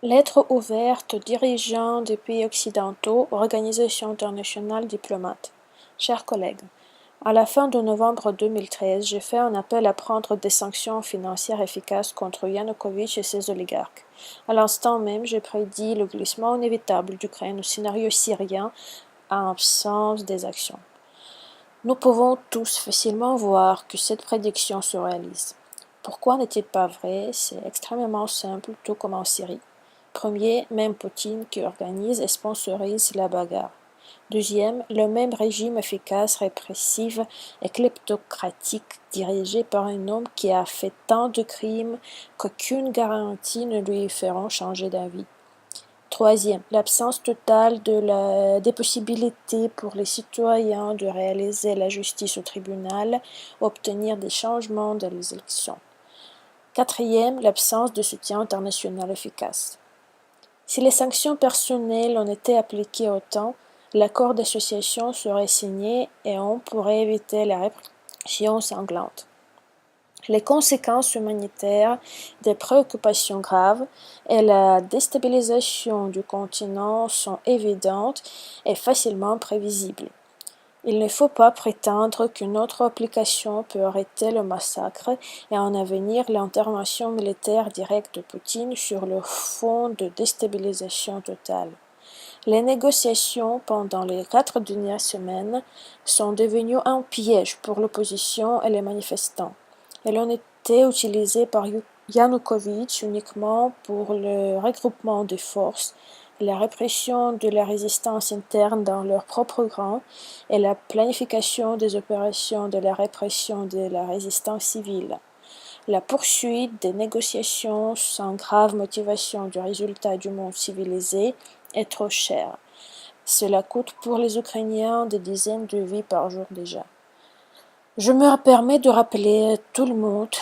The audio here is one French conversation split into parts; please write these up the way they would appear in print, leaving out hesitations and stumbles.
Lettre ouverte aux dirigeants des pays occidentaux, organisations internationales, diplomates. Chers collègues, à la fin de novembre 2013, j'ai fait un appel à prendre des sanctions financières efficaces contre Yanukovych et ses oligarques. À l'instant même, j'ai prédit le glissement inévitable d'Ukraine au scénario syrien en absence des actions. Nous pouvons tous facilement voir que cette prédiction se réalise. Pourquoi n'est-il pas vrai? C'est extrêmement simple, tout comme en Syrie. Premier, même Poutine qui organise et sponsorise la bagarre. Deuxième, le même régime efficace, répressif et kleptocratique dirigé par un homme qui a fait tant de crimes qu'aucune garantie ne lui feront changer d'avis. Troisième, l'absence totale des possibilités pour les citoyens de réaliser la justice au tribunal, obtenir des changements dans les élections. Quatrième, l'absence de soutien international efficace. Si les sanctions personnelles ont été appliquées au temps, l'accord d'association serait signé et on pourrait éviter la répression sanglante. Les conséquences humanitaires des préoccupations graves et la déstabilisation du continent sont évidentes et facilement prévisibles. Il ne faut pas prétendre qu'une autre application peut arrêter le massacre et en avenir l'intervention militaire directe de Poutine sur le fond de déstabilisation totale. Les négociations pendant les 4 dernières semaines sont devenues un piège pour l'opposition et les manifestants. Elles ont été utilisées par Yanukovych uniquement pour le regroupement des forces, la répression de la résistance interne dans leurs propres rangs et la planification des opérations de la répression de la résistance civile. La poursuite des négociations sans grave motivation du résultat du monde civilisé est trop chère. Cela coûte pour les Ukrainiens des dizaines de vies par jour déjà. Je me permets de rappeler à tout le monde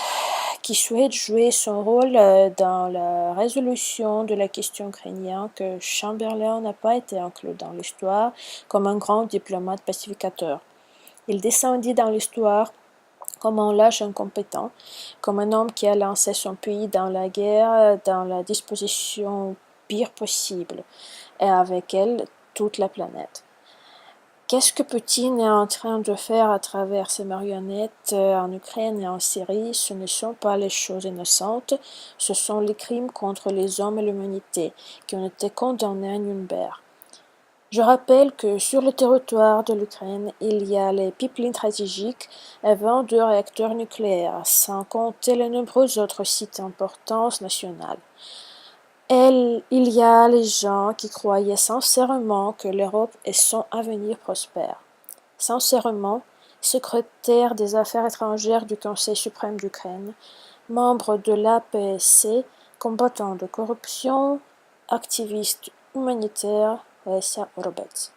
qui souhaite jouer son rôle dans la résolution de la question ukrainienne que Chamberlain n'a pas été inclus dans l'histoire comme un grand diplomate pacificateur. Il descendit dans l'histoire comme un lâche incompétent, comme un homme qui a lancé son pays dans la guerre dans la disposition pire possible, et avec elle toute la planète. Qu'est-ce que Poutine est en train de faire à travers ses marionnettes en Ukraine et en Syrie? Ce ne sont pas les choses innocentes, ce sont les crimes contre les hommes et l'humanité qui ont été condamnés à Nuremberg. Je rappelle que sur le territoire de l'Ukraine, il y a les pipelines stratégiques et 22 réacteurs nucléaires, sans compter les nombreux autres sites d'importance nationale. Il y a les gens qui croyaient sincèrement que l'Europe et son avenir prospèrent. Sincèrement, secrétaire des Affaires étrangères du Conseil suprême d'Ukraine, membre de l'APSC, combattant de corruption, activiste humanitaire, Lesia Orobec.